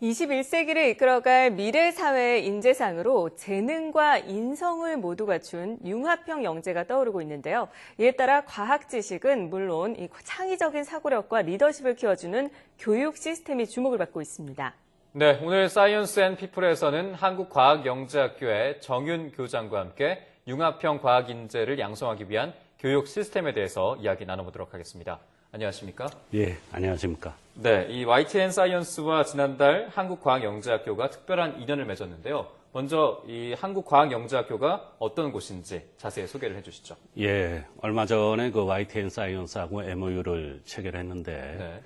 21세기를 이끌어갈 미래 사회의 인재상으로 재능과 인성을 모두 갖춘 융합형 영재가 떠오르고 있는데요. 이에 따라 과학 지식은 물론 이 창의적인 사고력과 리더십을 키워주는 교육 시스템이 주목을 받고 있습니다. 네, 오늘 사이언스 앤 피플에서는 한국과학영재학교의 정윤 교장과 함께 융합형 과학 인재를 양성하기 위한 교육 시스템에 대해서 이야기 나눠보도록 하겠습니다. 안녕하십니까? 예, 안녕하십니까? 네, 이 YTN 사이언스와 지난달 한국과학영재학교가 특별한 인연을 맺었는데요. 먼저 이 한국과학영재학교가 어떤 곳인지 자세히 소개를 해주시죠. 예, 얼마 전에 그 YTN 사이언스하고 MOU를 체결했는데 네.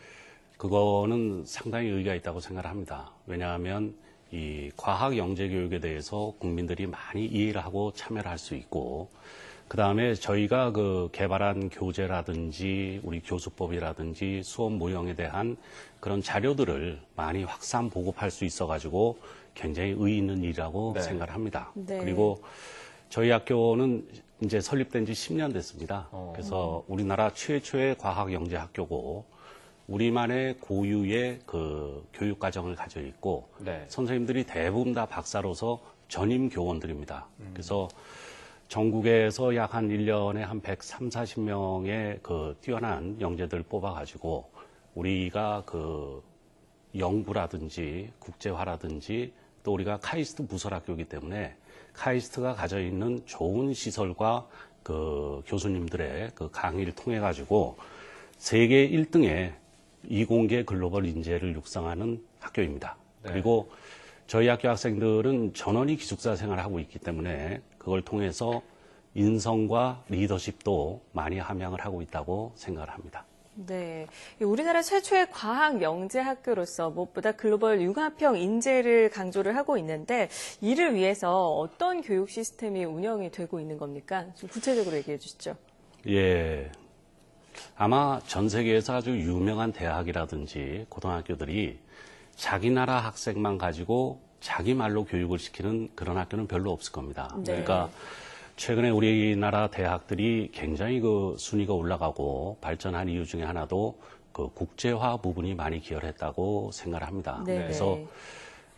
그거는 상당히 의의가 있다고 생각합니다. 왜냐하면 이 과학 영재 교육에 대해서 국민들이 많이 이해를 하고 참여를 할 수 있고, 그 다음에 저희가 그 개발한 교재라든지 우리 교수법이라든지 수업 모형에 대한 그런 자료들을 많이 확산 보급할 수 있어가지고 굉장히 의의 있는 일이라고 네. 생각을 합니다. 네. 그리고 저희 학교는 이제 설립된 지 10년 됐습니다. 그래서 우리나라 최초의 과학 영재 학교고, 우리만의 고유의 그 교육 과정을 가지고 있고, 네. 선생님들이 대부분 다 박사로서 전임 교원들입니다. 그래서 전국에서 약 한 1년에 한 130, 40명의 그 뛰어난 영재들 뽑아가지고 우리가 그 연구라든지 국제화라든지 또 우리가 카이스트 부설학교이기 때문에 카이스트가 가져 있는 좋은 시설과 그 교수님들의 그 강의를 통해 가지고 세계 1등의 이공계 글로벌 인재를 육성하는 학교입니다. 네. 그리고 저희 학교 학생들은 전원이 기숙사 생활을 하고 있기 때문에 그걸 통해서 인성과 리더십도 많이 함양을 하고 있다고 생각을 합니다. 네, 우리나라 최초의 과학 영재 학교로서 무엇보다 글로벌 융합형 인재를 강조를 하고 있는데, 이를 위해서 어떤 교육 시스템이 운영이 되고 있는 겁니까? 좀 구체적으로 얘기해 주시죠. 예. 아마 전 세계에서 아주 유명한 대학이라든지 고등학교들이 자기 나라 학생만 가지고 자기 말로 교육을 시키는 그런 학교는 별로 없을 겁니다. 네. 그러니까 최근에 우리나라 대학들이 굉장히 그 순위가 올라가고 발전한 이유 중에 하나도 그 국제화 부분이 많이 기여했다고 생각을 합니다. 네. 그래서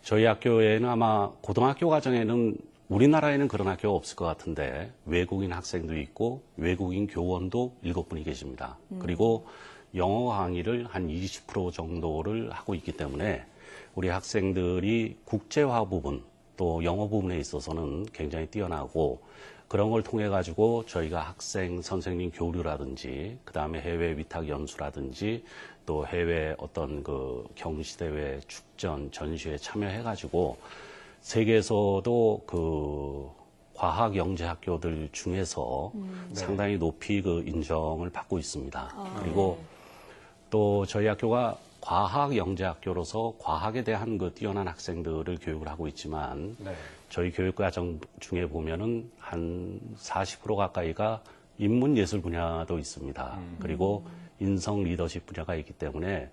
저희 학교에는 아마 고등학교 과정에는 우리나라에는 그런 학교가 없을 것 같은데 외국인 학생도 있고 외국인 교원도 7분이 계십니다. 그리고 영어 강의를 한 20% 정도를 하고 있기 때문에 우리 학생들이 국제화 부분 또 영어 부분에 있어서는 굉장히 뛰어나고, 그런 걸 통해 가지고 저희가 학생 선생님 교류라든지 그다음에 해외 위탁 연수라든지 또 해외 어떤 그 경시대회 축전 전시회 참여해 가지고 세계에서도 그 과학 영재 학교들 중에서 상당히 높이 그 인정을 받고 있습니다. 그리고 또 저희 학교가 과학 영재 학교로서 과학에 대한 그 뛰어난 학생들을 교육을 하고 있지만, 네. 저희 교육 과정 중에 보면은 한 40% 가까이가 인문 예술 분야도 있습니다. 그리고 인성 리더십 분야가 있기 때문에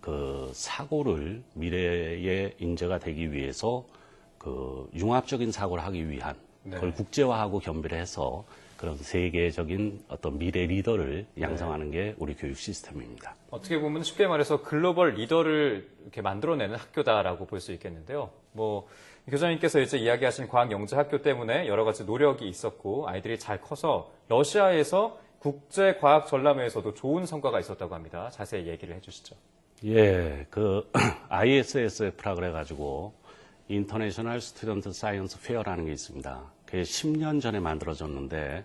그 사고를 미래의 인재가 되기 위해서 그 융합적인 사고를 하기 위한, 네. 그걸 국제화하고 겸비를 해서 그런 세계적인 어떤 미래 리더를 양성하는 게 우리 교육 시스템입니다. 어떻게 보면 쉽게 말해서 글로벌 리더를 이렇게 만들어내는 학교다라고 볼 수 있겠는데요. 뭐 교장님께서 이제 이야기하신 과학영재학교 때문에 여러 가지 노력이 있었고 아이들이 잘 커서 러시아에서 국제과학전람회에서도 좋은 성과가 있었다고 합니다. 자세히 얘기를 해주시죠. 예, 그 ISSF라 그래가지고 인터내셔널 스튜던트 사이언스 페어라는 게 있습니다. 그게 10년 전에 만들어졌는데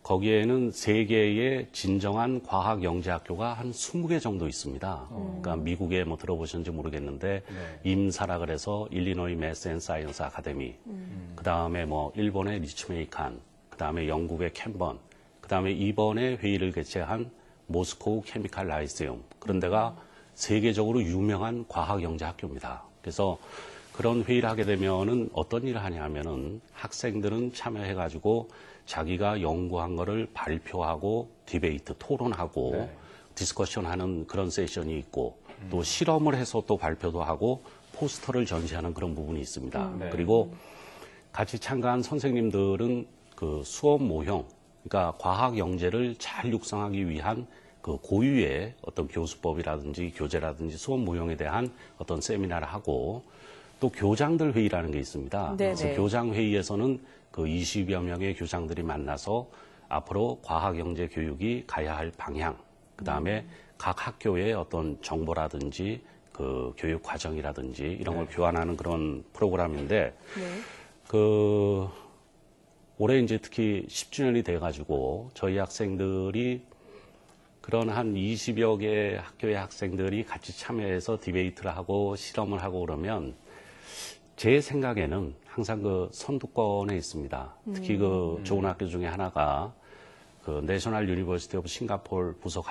거기에는 세계의 진정한 과학 영재 학교가 한 20개 정도 있습니다. 그러니까 미국에 뭐 들어보셨는지 모르겠는데 임사라 그래서 일리노이 매스 앤 사이언스 아카데미, 그다음에 뭐 일본의 리츠메이칸, 그다음에 영국의 캠번, 그다음에 이번에 회의를 개최한 모스코우 케미칼 라이세움, 그런 데가 세계적으로 유명한 과학 영재 학교입니다. 그래서 그런 회의를 하게 되면은 어떤 일을 하냐 하면은 학생들은 참여해가지고 자기가 연구한 거를 발표하고 디베이트, 토론하고 네. 디스커션하는 그런 세션이 있고, 또 실험을 해서 또 발표도 하고 포스터를 전시하는 그런 부분이 있습니다. 네. 그리고 같이 참가한 선생님들은 그 수업 모형, 그러니까 과학 영재를 잘 육성하기 위한 그 고유의 어떤 교수법이라든지 교재라든지 수업 모형에 대한 어떤 세미나를 하고 또 교장들 회의라는 게 있습니다. 네네. 그래서 교장 회의에서는 그 20여 명의 교장들이 만나서 앞으로 과학영재 교육이 가야 할 방향, 그 다음에 각 학교의 어떤 정보라든지 그 교육 과정이라든지 이런 걸 교환하는 그런 프로그램인데, 네. 그 올해 이제 특히 10주년이 돼가지고 저희 학생들이 그런 한 20여 개 학교의 학생들이 같이 참여해서 디베이트를 하고 실험을 하고 그러면 제 생각에는 항상 그 선두권에 있습니다. 특히 그 좋은 학교 중에 하나가 그 내셔널 유니버시티 오브 싱가포르 부속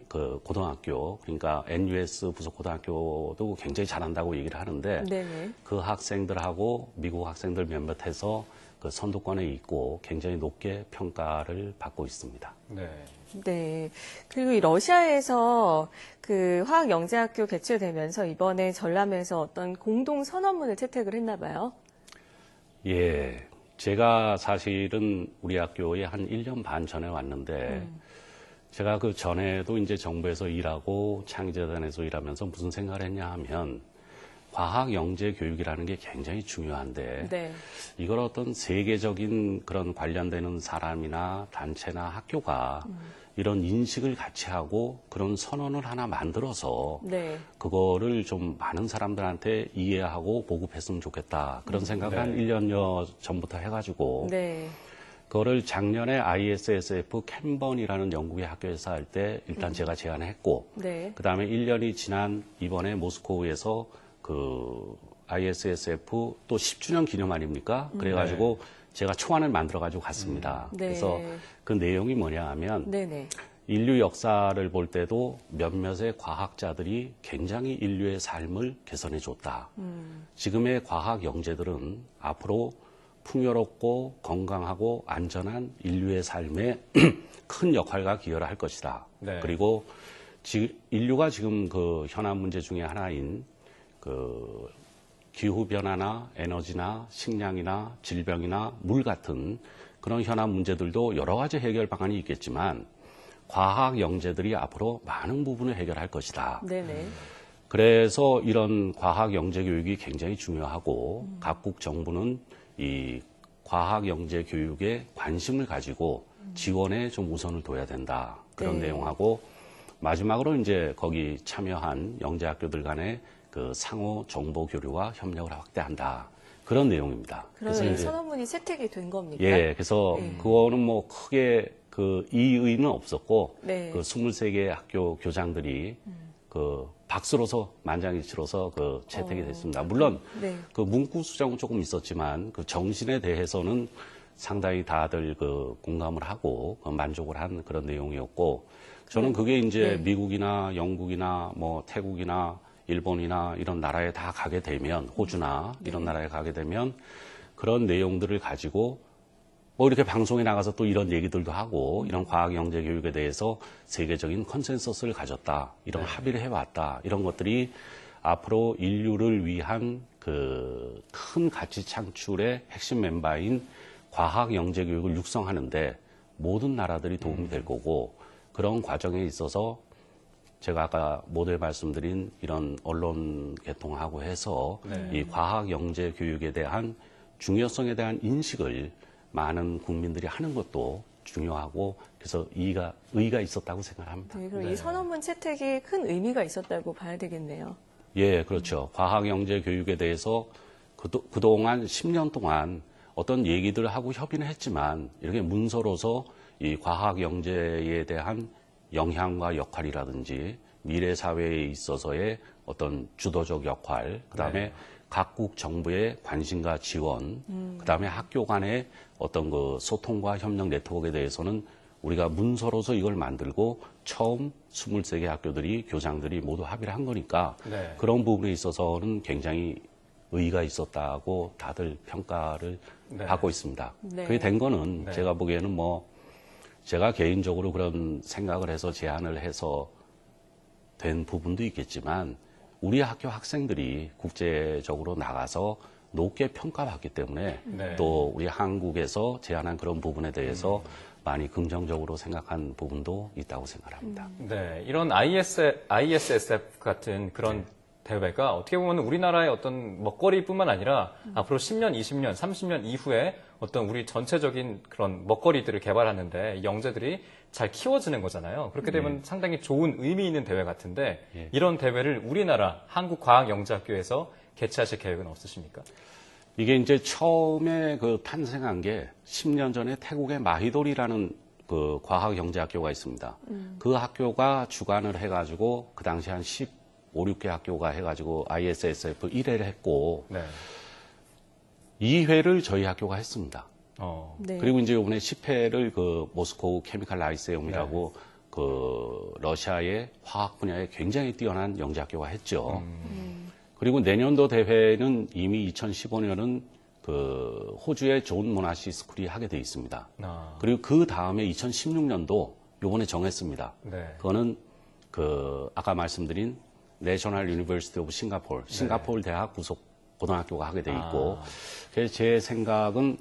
그 고등학교, 그러니까 NUS 부속 고등학교도 굉장히 잘한다고 얘기를 하는데 네네. 그 학생들하고 미국 학생들 몇몇해서 그 선두권에 있고 굉장히 높게 평가를 받고 있습니다. 네. 네. 그리고 이 러시아에서 그 화학영재학교 개최되면서 이번에 전람회에서 어떤 공동 선언문을 채택을 했나 봐요. 예. 제가 사실은 우리 학교에 한 1년 반 전에 왔는데 제가 그 전에도 이제 정부에서 일하고 창의재단에서 일하면서 무슨 생각을 했냐 하면 과학 영재 교육이라는 게 굉장히 중요한데 네. 이걸 어떤 세계적인 그런 관련되는 사람이나 단체나 학교가 이런 인식을 같이 하고 그런 선언을 하나 만들어서 네. 그거를 좀 많은 사람들한테 이해하고 보급했으면 좋겠다. 그런 생각을 한 1년여 전부터 해가지고 네. 그거를 작년에 ISSF 캔번이라는 영국의 학교에서 할 때 일단 제가 제안했고 네. 그 다음에 1년이 지난 이번에 모스크바에서 그 ISSF 또 10주년 기념 아닙니까? 그래가지고 제가 초안을 만들어가지고 갔습니다. 네. 그래서 그 내용이 뭐냐 하면 네네. 인류 역사를 볼 때도 몇몇의 과학자들이 굉장히 인류의 삶을 개선해 줬다. 지금의 과학 영재들은 앞으로 풍요롭고 건강하고 안전한 인류의 삶에 큰 역할과 기여를 할 것이다. 네. 그리고 인류가 지금 그 현안 문제 중에 하나인 그 기후변화나 에너지나 식량이나 질병이나 물 같은 그런 현안 문제들도 여러 가지 해결 방안이 있겠지만 과학 영재들이 앞으로 많은 부분을 해결할 것이다. 네네. 그래서 이런 과학 영재 교육이 굉장히 중요하고 각국 정부는 이 과학 영재 교육에 관심을 가지고 지원에 좀 우선을 둬야 된다. 그런 네. 내용하고 마지막으로 이제 거기 참여한 영재 학교들 간의 그 상호 정보 교류와 협력을 확대한다. 그런 내용입니다. 그래서 이 이제 선언문이 채택이 된 겁니까? 예, 그래서 네. 그거는 뭐 크게 그 이의는 없었고 네. 그 23개 학교 교장들이 그 박수로서 만장일치로서 그 채택이 됐습니다. 물론 네. 그 문구 수정은 조금 있었지만 그 정신에 대해서는 상당히 다들 그 공감을 하고 그 만족을 한 그런 내용이었고 저는 그게 이제 네. 미국이나 영국이나 뭐 태국이나 일본이나 이런 나라에 다 가게 되면 호주나 이런 나라에 가게 되면 그런 내용들을 가지고 뭐 이렇게 방송에 나가서 또 이런 얘기들도 하고 이런 과학 영재 교육에 대해서 세계적인 컨센서스를 가졌다. 이런 합의를 해왔다. 이런 것들이 앞으로 인류를 위한 그 큰 가치 창출의 핵심 멤버인 과학 영재 교육을 육성하는데 모든 나라들이 도움이 될 거고 그런 과정에 있어서 제가 아까 모두에 말씀드린 이런 언론 개통하고 해서 이 과학 영재 교육에 대한 중요성에 대한 인식을 많은 국민들이 하는 것도 중요하고 그래서 의의가 있었다고 생각합니다. 네, 그럼 이 선언문 채택이 큰 의미가 있었다고 봐야 되겠네요. 예, 그렇죠. 과학 영재 교육에 대해서 그동안 10년 동안 어떤 얘기들을 하고 협의는 했지만 이렇게 문서로서 이 과학 영재에 대한 영향과 역할이라든지 미래 사회에 있어서의 어떤 주도적 역할, 그다음에 각국 정부의 관심과 지원, 그다음에 학교 간의 어떤 그 소통과 협력 네트워크에 대해서는 우리가 문서로서 이걸 만들고 처음 23개 학교들이 교장들이 모두 합의를 한 거니까 네. 그런 부분에 있어서는 굉장히 의의가 있었다고 다들 평가를 네. 받고 있습니다. 네. 그게 된 거는 네. 제가 보기에는 뭐 제가 개인적으로 그런 생각을 해서 제안을 해서 된 부분도 있겠지만 우리 학교 학생들이 국제적으로 나가서 높게 평가받기 때문에 네. 또 우리 한국에서 제안한 그런 부분에 대해서 많이 긍정적으로 생각한 부분도 있다고 생각합니다. 네, 이런 ISSF 같은 그런 대회가 어떻게 보면 우리나라의 어떤 먹거리뿐만 아니라 앞으로 10년, 20년, 30년 이후에 어떤 우리 전체적인 그런 먹거리들을 개발하는데 영재들이 잘 키워지는 거잖아요. 그렇게 되면 상당히 좋은 의미 있는 대회 같은데 이런 대회를 우리나라 한국과학영재학교에서 개최하실 계획은 없으십니까? 이게 이제 처음에 그 탄생한 게 10년 전에 태국의 마히돌이라는 그 과학영재학교가 있습니다. 그 학교가 주관을 해가지고 그 당시 한 15, 16개 학교가 해가지고 ISSF 1회를 했고 네. 2회를 저희 학교가 했습니다. 네. 그리고 이제 이번에 10회를 그 모스코우 케미칼 라이세움이라고 그 러시아의 화학 분야에 굉장히 뛰어난 영재학교가 했죠. 그리고 내년도 대회는 이미 2015년은 그 호주의 존 모나시 스쿨이 하게 돼 있습니다. 그리고 그 다음에 2016년도 요번에 정했습니다. 네. 그거는 그 아까 말씀드린 내셔널 유니버시티 오브 싱가포르 대학 부속 고등학교가 하게 돼 있고 그래서 제 생각은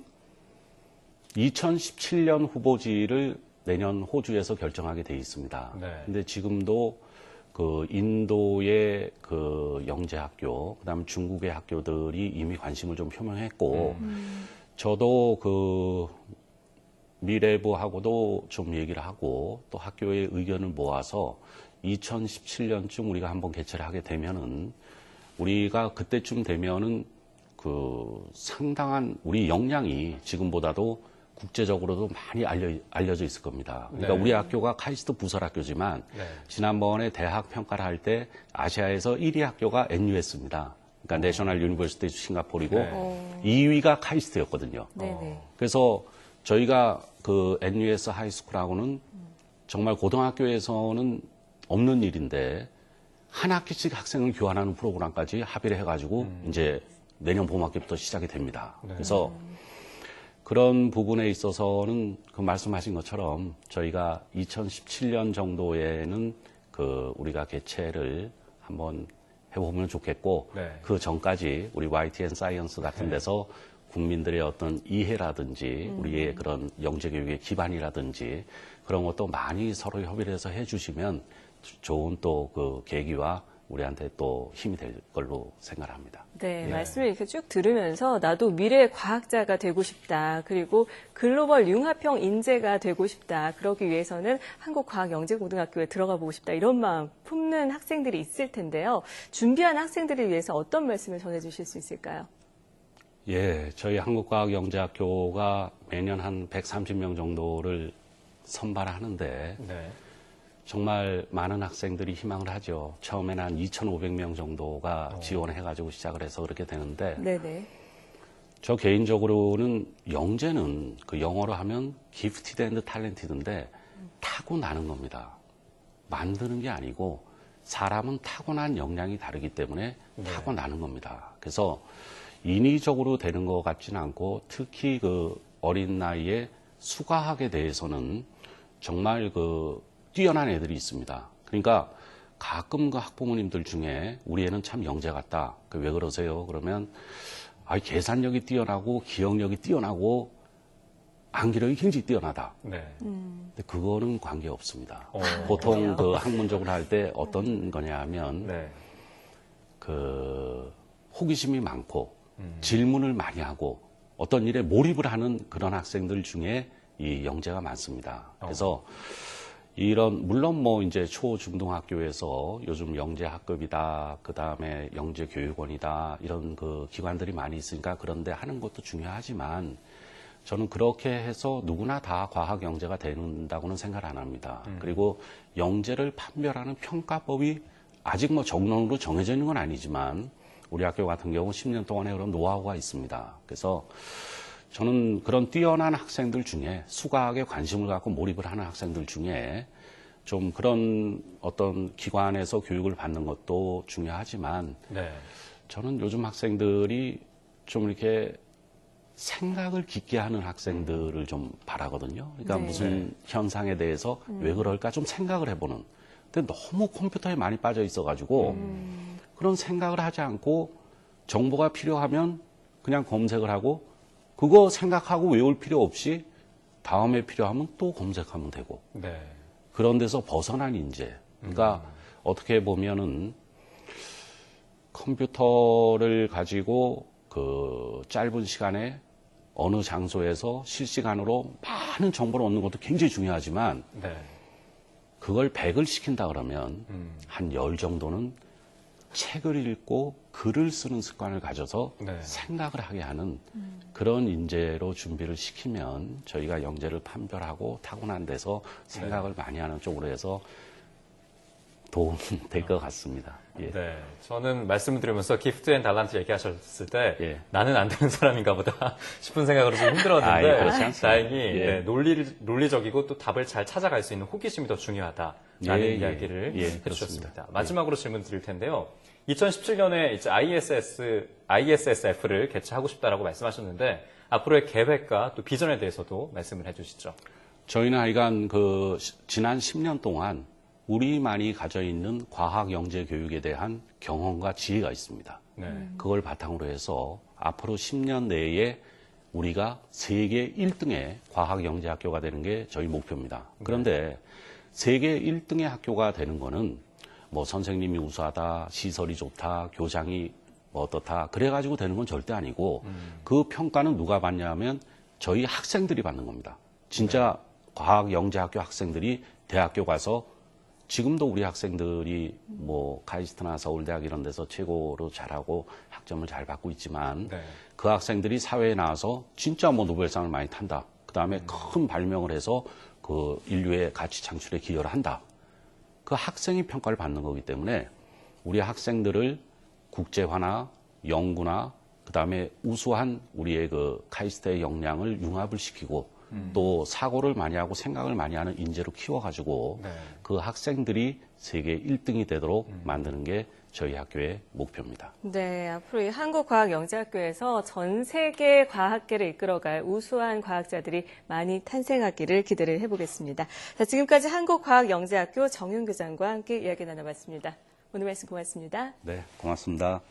2017년 후보지를 내년 호주에서 결정하게 돼 있습니다. 네. 근데 지금도 그 인도의 그 영재학교, 그다음에 중국의 학교들이 이미 관심을 좀 표명했고, 저도 그 미래부하고도 좀 얘기를 하고 또 학교의 의견을 모아서 2017년쯤 우리가 한번 개최를 하게 되면은 우리가 그때쯤 되면은 그 상당한 우리 역량이 지금보다도 국제적으로도 많이 알려져 있을 겁니다. 그러니까 네. 우리 학교가 카이스트 부설학교지만 지난번에 대학 평가를 할 때 아시아에서 1위 학교가 NUS입니다. 그러니까 내셔널 유니버시티 싱가포르이고 2위가 카이스트였거든요. 네네. 그래서 저희가 그 NUS 하이스쿨하고는 정말 고등학교에서는 없는 일인데 한 학기씩 학생을 교환하는 프로그램까지 합의를 해가지고 이제 내년 봄학기부터 시작이 됩니다. 그래서 그런 부분에 있어서는 그 말씀하신 것처럼 저희가 2017년 정도에는 그 우리가 개최를 한번 해보면 좋겠고 그 전까지 우리 YTN 사이언스 같은 데서 국민들의 어떤 이해라든지 우리의 그런 영재교육의 기반이라든지 그런 것도 많이 서로 협의를 해서 해주시면 좋은 또 그 계기와 우리한테 또 힘이 될 걸로 생각합니다. 네, 말씀을 이렇게 쭉 들으면서 나도 미래의 과학자가 되고 싶다. 그리고 글로벌 융합형 인재가 되고 싶다. 그러기 위해서는 한국과학영재고등학교에 들어가 보고 싶다. 이런 마음 품는 학생들이 있을 텐데요. 준비한 학생들을 위해서 어떤 말씀을 전해주실 수 있을까요? 예, 저희 한국과학영재학교가 매년 한 130명 정도를 선발하는데 정말 많은 학생들이 희망을 하죠. 처음에는 한 2,500명 정도가 지원해가지고 시작을 해서 그렇게 되는데 네네. 저 개인적으로는 영재는 그 영어로 하면 gifted and talented인데 타고나는 겁니다. 만드는 게 아니고 사람은 타고난 역량이 다르기 때문에 타고나는 겁니다. 그래서 인위적으로 되는 것 같지는 않고 특히 그 어린 나이에 수과학에 대해서는 정말 그 뛰어난 애들이 있습니다. 그러니까 가끔 그 학부모님들 중에 우리 애는 참 영재 같다. 왜 그러세요? 그러면 계산력이 뛰어나고 기억력이 뛰어나고 암기력이 굉장히 뛰어나다. 근데 그거는 관계 없습니다. 보통 그 학문적으로 할 때 어떤 거냐 하면 그 호기심이 많고 질문을 많이 하고 어떤 일에 몰입을 하는 그런 학생들 중에 이 영재가 많습니다. 그래서 이런 물론 뭐 이제 초 중등학교에서 요즘 영재 학급이다, 그 다음에 영재 교육원이다 이런 그 기관들이 많이 있으니까 그런데 하는 것도 중요하지만 저는 그렇게 해서 누구나 다 과학 영재가 된다고는 생각 안 합니다. 그리고 영재를 판별하는 평가법이 아직 뭐 정론으로 정해져 있는 건 아니지만 우리 학교 같은 경우 10년 동안의 그런 노하우가 있습니다. 그래서 저는 그런 뛰어난 학생들 중에 수과학에 관심을 갖고 몰입을 하는 학생들 중에 좀 그런 어떤 기관에서 교육을 받는 것도 중요하지만 저는 요즘 학생들이 좀 이렇게 생각을 깊게 하는 학생들을 좀 바라거든요. 그러니까 무슨 현상에 대해서 왜 그럴까 좀 생각을 해보는. 근데 너무 컴퓨터에 많이 빠져 있어가지고 그런 생각을 하지 않고 정보가 필요하면 그냥 검색을 하고 그거 생각하고 외울 필요 없이 다음에 필요하면 또 검색하면 되고 네. 그런 데서 벗어난 인재. 그러니까 어떻게 보면은 컴퓨터를 가지고 그 짧은 시간에 어느 장소에서 실시간으로 많은 정보를 얻는 것도 굉장히 중요하지만 네. 그걸 100을 시킨다 그러면 한 10 정도는 책을 읽고 글을 쓰는 습관을 가져서 네. 생각을 하게 하는 그런 인재로 준비를 시키면 저희가 영재를 판별하고 타고난 데서 생각을 많이 하는 쪽으로 해서 도움이 될 것 같습니다. 예. 네. 저는 말씀을 드리면서 기프트 앤 달란트 얘기하셨을 때 예. 나는 안 되는 사람인가 보다 싶은 생각으로 좀 힘들었는데 아, 그렇지 않습니다. 다행히 예. 네, 논리적이고 또 답을 잘 찾아갈 수 있는 호기심이 더 중요하다라는 예, 이야기를 예, 해주셨습니다. 그렇습니다. 마지막으로 질문 드릴 텐데요. 2017년에 이제 ISSF를 개최하고 싶다라고 말씀하셨는데 앞으로의 계획과 또 비전에 대해서도 말씀을 해주시죠. 저희는 하여간 지난 10년 동안 우리만이 가져 있는 과학 영재 교육에 대한 경험과 지혜가 있습니다. 네. 그걸 바탕으로 해서 앞으로 10년 내에 우리가 세계 1등의 과학 영재 학교가 되는 게 저희 목표입니다. 그런데 세계 1등의 학교가 되는 거는 뭐 선생님이 우수하다, 시설이 좋다, 교장이 뭐 어떻다 그래가지고 되는 건 절대 아니고 그 평가는 누가 받냐면 저희 학생들이 받는 겁니다. 진짜 과학 영재 학교 학생들이 대학교 가서 지금도 우리 학생들이 뭐 카이스트나 서울대학 이런 데서 최고로 잘하고 학점을 잘 받고 있지만 네. 그 학생들이 사회에 나와서 진짜 뭐 노벨상을 많이 탄다. 그 다음에 큰 발명을 해서 그 인류의 가치 창출에 기여를 한다. 그 학생이 평가를 받는 거기 때문에 우리 학생들을 국제화나 연구나 그 다음에 우수한 우리의 그 카이스트의 역량을 융합을 시키고 또 사고를 많이 하고 생각을 많이 하는 인재로 키워가지고 네. 그 학생들이 세계 1등이 되도록 만드는 게 저희 학교의 목표입니다. 네, 앞으로 이 한국과학영재학교에서 전 세계 과학계를 이끌어갈 우수한 과학자들이 많이 탄생하기를 기대를 해보겠습니다. 자, 지금까지 한국과학영재학교 정윤 교장과 함께 이야기 나눠봤습니다. 오늘 말씀 고맙습니다. 네, 고맙습니다.